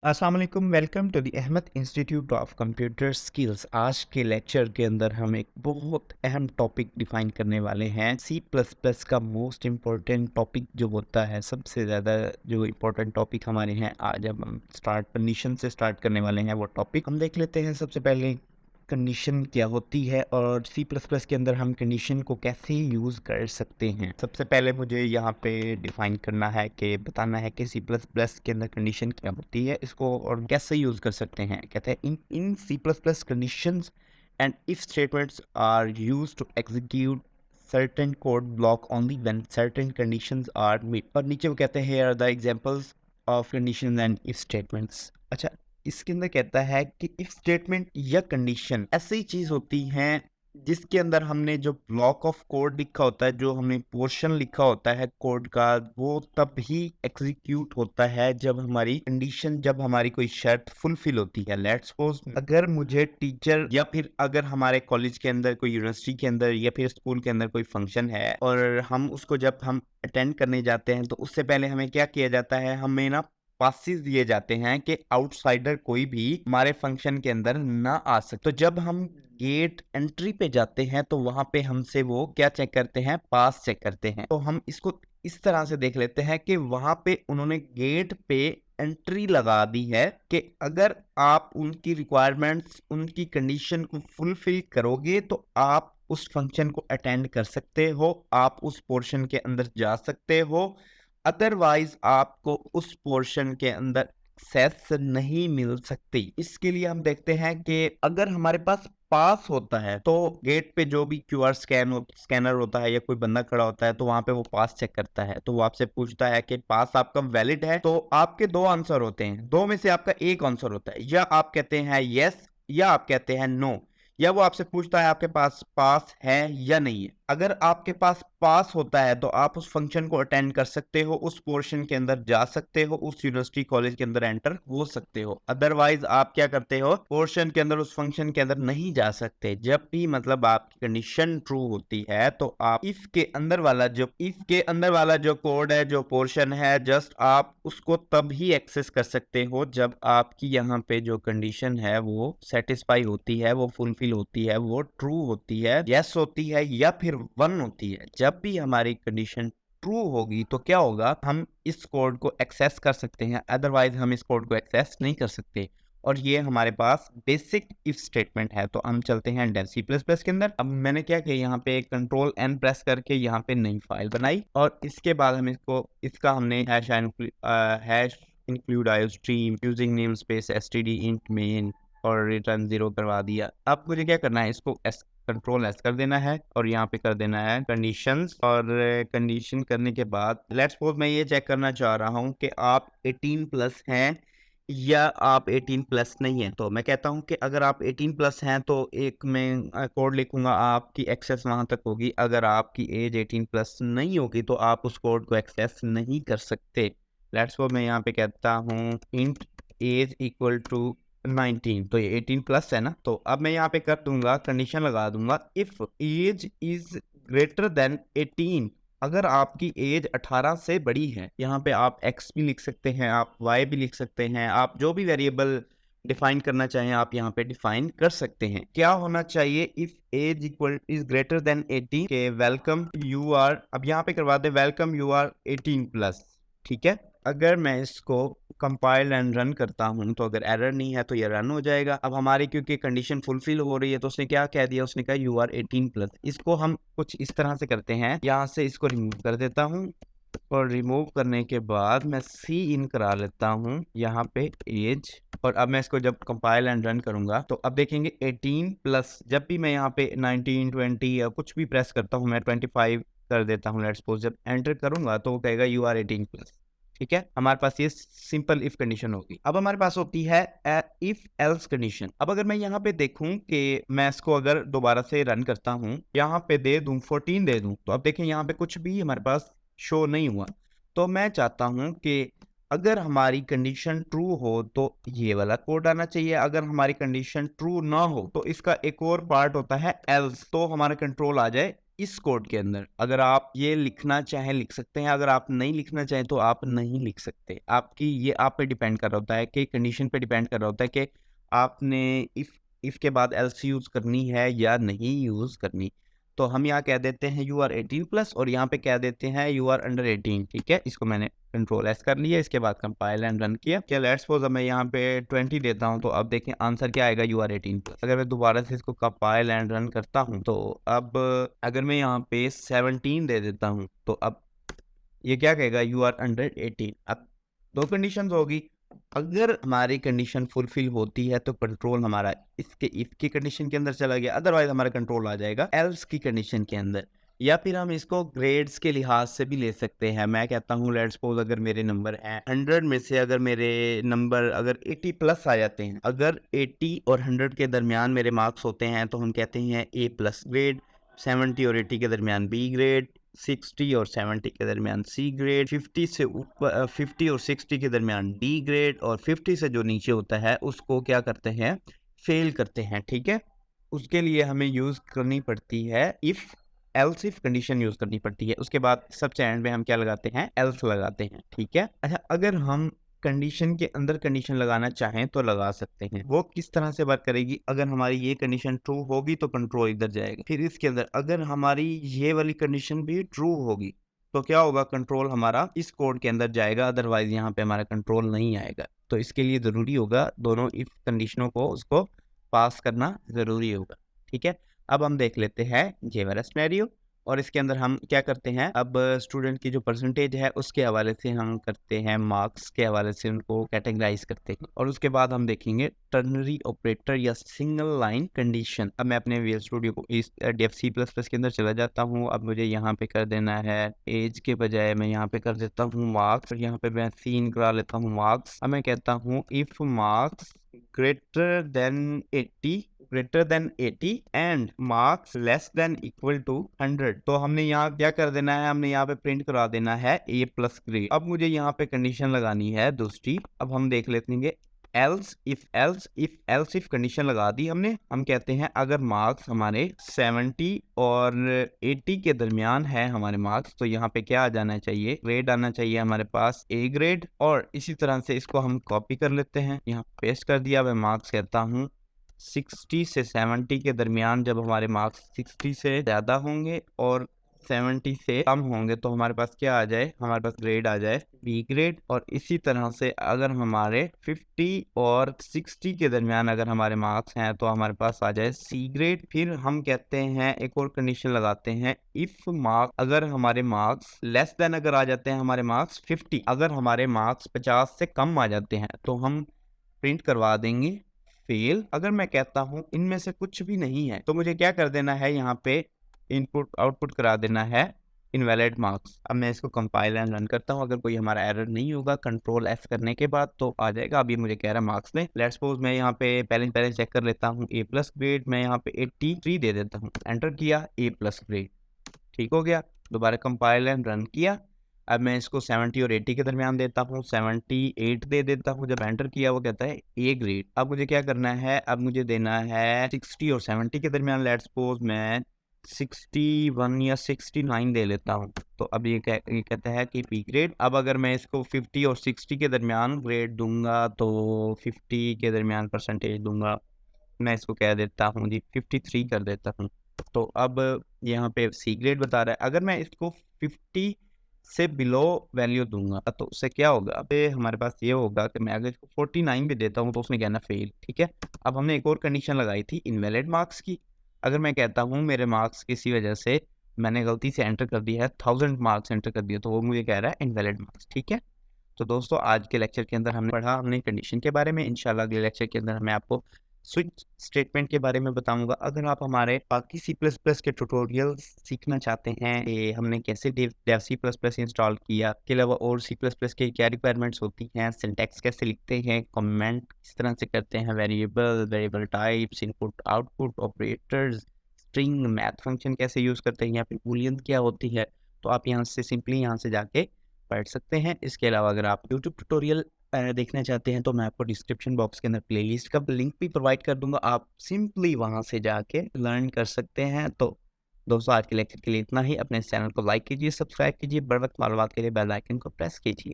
अस्सलाम वालेकुम। Welcome to the Ahmad institute of computer skills. आज के लेक्चर के अंदर हम एक बहुत अहम टॉपिक डिफाइन करने वाले हैं। सी प्लस प्लस का मोस्ट इम्पोर्टेंट टॉपिक जो होता है, सबसे ज़्यादा जो इम्पोर्टेंट टॉपिक हमारे हैं, आज अब हम कंडीशन से स्टार्ट करने वाले हैं। वो टॉपिक हम देख लेते हैं। सबसे पहले कंडीशन क्या होती है और सी प्लस प्लस के अंदर हम कंडीशन को कैसे यूज़ कर सकते हैं। सबसे पहले मुझे यहाँ पे डिफाइन करना है कि बताना है कि सी प्लस प्लस के अंदर कंडीशन क्या होती है, इसको और कैसे यूज़ कर सकते हैं। कहते हैं in C plus plus conditions and if statements are use to execute certain code block only when certain conditions are met। और नीचे वो कहते हैं here are the examples of conditions and if statements। अच्छा, इसके अंदर कहता है कि इफ स्टेटमेंट या कंडीशन ऐसी चीज होती है जिसके अंदर हमने जो ब्लॉक ऑफ कोड लिखा होता है, जो हमने पोर्शन लिखा होता है कोड का, वो तब ही एग्जीक्यूट होता है जब हमारी कंडीशन, जब हमारी कोई शर्त फुलफिल होती है। लेट्स सपोज अगर मुझे टीचर या फिर अगर हमारे कॉलेज के अंदर, कोई यूनिवर्सिटी के अंदर या फिर स्कूल के अंदर कोई फंक्शन है और हम उसको जब हम अटेंड करने जाते हैं तो उससे पहले हमें क्या किया जाता है, हमें ना पासिस दिए जाते हैं कि आउटसाइडर कोई भी हमारे फंक्शन के अंदर ना आ सके। तो जब हम गेट एंट्री पे जाते हैं तो वहां पे हमसे वो क्या चेक करते हैं, पास चेक करते हैं। तो हम इसको इस तरह से देख लेते हैं कि वहां पे उन्होंने गेट पे एंट्री लगा दी है कि अगर आप उनकी रिक्वायरमेंट्स, उनकी कंडीशन को फुलफिल करोगे तो आप उस फंक्शन को अटेंड कर सकते हो, आप उस पोर्शन के अंदर जा सकते हो। अदरवाइज आपको उस पोर्शन के अंदर एक्सेस नहीं मिल सकती। इसके लिए हम देखते हैं कि अगर हमारे पास पास होता है तो गेट पे जो भी क्यूआर स्कैनर होता है या कोई बंदा खड़ा होता है तो वहां पे वो पास चेक करता है। तो वो आपसे पूछता है कि पास आपका वैलिड है। तो आपके दो आंसर होते हैं, दो में से आपका एक आंसर होता है, या आप कहते हैं यस या आप कहते हैं नो। या वो आपसे पूछता है आपके पास पास है या नहीं है। अगर आपके पास पास होता है तो आप उस फंक्शन को अटेंड कर सकते हो, उस पोर्शन के अंदर जा सकते हो, उस यूनिवर्सिटी कॉलेज के अंदर एंटर हो सकते हो। अदरवाइज आप क्या करते हो, पोर्शन के अंदर, उस फंक्शन के अंदर नहीं जा सकते। जब भी मतलब आपकी कंडीशन ट्रू होती है तो आप इफ के अंदर वाला जो कोड है, जो पोर्शन है, जस्ट आप उसको तब ही एक्सेस कर सकते हो जब आपकी यहाँ पे जो कंडीशन है वो सेटिस्फाई होती है, वो फुलफिल होती है, वो ट्रू होती है, यस होती है या फिर वन होती है। जब भी हमारी कंडीशन ट्रू होगी तो क्या होगा, हम इस कोड को एक्सेस कर सकते हैं, अदरवाइज हम इस कोड को एक्सेस नहीं कर सकते। और ये हमारे पास बेसिक इफ स्टेटमेंट है। तो हम चलते हैं डेल सी प्लस प्लस के अंदर। अब मैंने क्या किया, यहाँ पे कंट्रोल एन प्रेस करके यहाँ पे नई फाइल बनाई और इसके बाद हम इसका हमने हैश इंक्लूड आयो stream using name space STD int main और रिटर्न 0 करवा दिया। अब मुझे क्या करना है, इसको कंट्रोल एस कर देना है और यहाँ पे कर देना है कंडीशंस। और कंडीशन करने के बाद लेट्स सपोज मैं ये चेक करना चाह रहा हूँ कि आप 18 प्लस हैं या आप 18 प्लस नहीं है। तो मैं कहता हूँ कि अगर आप 18 प्लस हैं तो एक मैं कोड लिखूंगा, आपकी एक्सेस वहां तक होगी। अगर आपकी एज 18 प्लस नहीं होगी तो आप उस कोड को एक्सेस नहीं कर सकते। लेट्स सपोज मैं यहाँ पे कहता हूँ इंट एज इक्वल टू 19, तो ये 18 प्लस है ना। तो अब मैं यहाँ पे कर दूंगा, कंडीशन लगा दूंगा, if age is greater than 18। अगर आपकी एज 18 से बड़ी है, यहाँ पे आप x भी लिख सकते हैं, आप y भी लिख सकते हैं, आप जो भी वेरिएबल डिफाइन करना चाहें आप यहाँ पे डिफाइन कर सकते हैं। क्या होना चाहिए, if age equal is greater than 18 के वेलकम यू आर, अब यहाँ पे करवा दे वेलकम यू आर 18 प्लस। ठीक है, अगर मैं इसको कंपाइल एंड रन करता हूं तो अगर एरर नहीं है तो ये रन हो जाएगा। अब हमारी क्योंकि कंडीशन फुलफिल हो रही है तो उसने क्या कह दिया, उसने कहा यू आर 18 प्लस। इसको हम कुछ इस तरह से करते हैं, यहाँ से इसको रिमूव कर देता हूँ और रिमूव करने के बाद मैं सी इन करा लेता हूँ यहाँ पे एज। और अब मैं इसको जब कंपाइल एंड रन करूंगा तो अब देखेंगे 18 प्लस। जब भी मैं यहाँ पे 19 20 या कुछ भी प्रेस करता हूँ, मैं 25 कर देता हूँ लेट्स सपोज, जब एंटर करूंगा तो वो कहेगा यू आर 18 प्लस। ठीक है, हमारे पास ये सिंपल इफ कंडीशन होगी। अब हमारे पास होती है इफ एल्स कंडीशन। अब अगर मैं यहाँ पे देखूं कि मैं इसको अगर दोबारा से रन करता हूं, यहाँ पे दे दूं 14 दे दूं, तो अब देखें यहाँ पे कुछ भी हमारे पास शो नहीं हुआ। तो मैं चाहता हूं कि अगर हमारी कंडीशन ट्रू हो तो ये वाला कोड आना चाहिए, अगर हमारी कंडीशन ट्रू ना हो तो इसका एक और पार्ट होता है एल्स, तो हमारा कंट्रोल आ जाए इस कोड के अंदर अगर आप ये लिखना चाहें लिख सकते हैं, अगर आप नहीं लिखना चाहें तो आप नहीं लिख सकते। आपकी ये आप पे डिपेंड कर रहा होता है कि कंडीशन पे डिपेंड कर रहा होता है कि आपने इफ के बाद एल्स यूज़ करनी है या नहीं यूज़ करनी। तो हम यहाँ कह देते हैं यू आर 18+ और यहाँ पे कह देते हैं यू आर अंडर 18, ठीक है। इसको मैंने कंट्रोल एस कर लिया, इसके बाद कंपाइल एंड रन किया। क्या लेट्स सपोज अब मैं यहाँ पे 20 देता हूँ, तो अब देखें आंसर क्या आएगा, यू आर 18+। अगर मैं दोबारा से इसको कंपाइल एंड रन करता हूँ तो अब अगर मैं यहाँ पे 17 दे देता हूँ तो अब ये क्या कहेगा, यू आर अंडर 18। अब दो कंडीशंस होगी। अगर हमारी कंडीशन फुलफिल होती है तो कंट्रोल हमारा इसके इफ की कंडीशन के अंदर चला गया, अदरवाइज हमारा कंट्रोल आ जाएगा एल्स की कंडीशन के अंदर। या फिर हम इसको ग्रेड्स के लिहाज से भी ले सकते हैं। मैं कहता हूँ लेट्स सपोज अगर मेरे नंबर हैं 100 में से अगर मेरे नंबर अगर 80+ आ जाते हैं, अगर 80 और 100 के दरमियान मेरे मार्क्स होते हैं तो हम कहते हैं A+ ग्रेड, 70 और 80 के दरमियान B ग्रेड, 60 और 70 के दरमियान सी ग्रेड, 50 से ऊपर 50 और 60 के दरमियान डी ग्रेड, और 50 से जो नीचे होता है उसको क्या करते हैं, फेल करते हैं, ठीक है। उसके लिए हमें यूज़ करनी पड़ती है if else if condition use करनी पड़ती है। उसके बाद सबसे एंड में हम क्या लगाते हैं, एल्स लगाते हैं, ठीक है। अच्छा, अगर हम कंडीशन के अंदर कंडीशन लगाना चाहें तो लगा सकते हैं। वो किस तरह से वर्क करेगी, अगर हमारी ये कंडीशन ट्रू होगी तो कंट्रोल इधर जाएगा। फिर इसके अंदर अगर हमारी ये वाली कंडीशन भी ट्रू होगी तो क्या होगा, कंट्रोल हमारा इस कोड के अंदर जाएगा, अदरवाइज यहाँ पे हमारा कंट्रोल नहीं आएगा। तो इसके लिए ज़रूरी होगा दोनों इफ कंडीशनों को उसको पास करना ज़रूरी होगा, ठीक है। अब हम देख लेते हैं ये वाला सिनेरियो, और इसके अंदर हम क्या करते हैं, अब स्टूडेंट की जो परसेंटेज है उसके हवाले से हम करते हैं, मार्क्स के हवाले से उनको कैटेगराइज करते हैं। और उसके बाद हम देखेंगे टर्नरी ऑपरेटर या सिंगल लाइन कंडीशन। अब मैं अपने VS स्टूडियो को इस C++ के अंदर चला जाता हूँ। अब मुझे यहाँ पे कर देना है एज के बजाय मैं यहाँ पे कर देता हूँ मार्क्स, और यहाँ पे मैं सीन करा लेता हूँ मार्क्स। अब मैं कहता हूँ if marks greater than 80 and marks less than equal to 100, तो हमने यहाँ क्या कर देना है, हमने यहाँ पे प्रिंट करा देना है A+ ग्रेड। अब मुझे यहाँ पे कंडीशन लगानी है दूसरी। अब हम देख लेते हैं एल्स इफ कंडीशन लगा दी हमने। हम कहते हैं अगर मार्क्स हमारे 70 और 80 के दरमियान है हमारे मार्क्स, तो यहाँ पे क्या आ जाना चाहिए, ग्रेड आना चाहिए हमारे पास A ग्रेड। और इसी तरह से इसको हम कॉपी कर लेते हैं, यहाँ पेस्ट कर दिया। मैं मार्क्स कहता हूँ 60 से 70 के दरमियान, जब हमारे मार्क्स 60 से ज़्यादा होंगे और 70 से कम होंगे तो हमारे पास क्या आ जाए, हमारे पास ग्रेड आ जाए B ग्रेड। और इसी तरह से अगर हमारे 50 और 60 के दरमियान अगर हमारे मार्क्स हैं तो हमारे पास आ जाए C ग्रेड। फिर हम कहते हैं एक और कंडीशन लगाते हैं, इफ मार्क्स अगर हमारे मार्क्स लेस देन अगर आ जाते हैं हमारे मार्क्स 50, अगर हमारे मार्क्स 50 से कम आ जाते हैं तो हम प्रिंट करवा देंगे फेल। अगर मैं कहता हूँ इनमें से कुछ भी नहीं है तो मुझे क्या कर देना है, यहाँ पे इनपुट आउटपुट करा देना है इनवैलिड मार्क्स। अब मैं इसको कंपाइल एंड रन करता हूँ। अगर कोई हमारा एरर नहीं होगा कंट्रोल एफ करने के बाद तो आ जाएगा। अब ये मुझे कह रहा है मार्क्स दें। लेट्स सपोज मैं यहाँ पे पहले चेक कर लेता हूँ A+ ग्रेड, मैं यहाँ पे 83 दे देता हूँ, एंटर किया A+ ग्रेड, ठीक हो गया। दोबारा कंपाइल एंड रन किया। अब मैं इसको 70 और 80 के दरमियान देता हूँ, 78 दे देता हूँ। जब एंटर किया वो कहता है A ग्रेड। अब मुझे क्या करना है, अब मुझे देना है 60 और 70 के दरमियान। लेट्स सपोज मैं 61 या 69 दे लेता हूँ, तो अब ये कहता है कि B ग्रेड। अब अगर मैं इसको 50 और 60 के दरमियान ग्रेड दूंगा तो 50 के दरमियान परसेंटेज दूंगा, मैं इसको कह देता हूँ जी 53 कर देता हूँ। तो अब यहाँ पे C ग्रेड बता रहा है। अगर मैं इसको 50 से बिलो वैल्यू दूंगा तो उससे क्या होगा, अब हमारे पास ये होगा कि मैं अगर इसको 49 भी देता हूँ तो उसने कहना फेल, ठीक है। अब हमने एक और कंडीशन लगाई थी इनवैलिड मार्क्स की। अगर मैं कहता हूँ मेरे मार्क्स किसी वजह से मैंने गलती से एंटर कर दिया है 1000 मार्क्स एंटर कर दिया, तो वो मुझे कह रहा है इनवैलिड मार्क्स, ठीक है। तो दोस्तों आज के लेक्चर के अंदर हमने पढ़ा हमने कंडीशन के बारे में। इंशाल्लाह अगले लेक्चर के अंदर मैं आपको स्विच स्टेटमेंट के बारे में बताऊंगा। अगर आप हमारे बाकी C++ के ट्यूटोरियल सीखना चाहते हैं कि हमने कैसे डेव C++ इंस्टॉल किया, के अलावा और C++ के क्या रिक्वायरमेंट्स होती हैं, सिंटैक्स कैसे लिखते हैं, कमेंट किस तरह से करते हैं, variable types, input output operators, string, math function कैसे यूज़ करते हैं, या फिर बूलियन क्या होती है, तो आप यहाँ से सिंपली यहाँ से जाके पढ़ सकते हैं। इसके अलावा अगर आप यूट्यूब ट्यूटोरियल देखना चाहते हैं तो मैं आपको डिस्क्रिप्शन बॉक्स के अंदर प्लेलिस्ट का लिंक भी प्रोवाइड कर दूंगा, आप सिंपली वहां से जाके लर्न कर सकते हैं। तो दोस्तों आज के लेक्चर के लिए इतना ही। अपने इस चैनल को लाइक कीजिए, सब्सक्राइब कीजिए, बर वक्त मालूमात के लिए बेल आइकन को प्रेस कीजिए।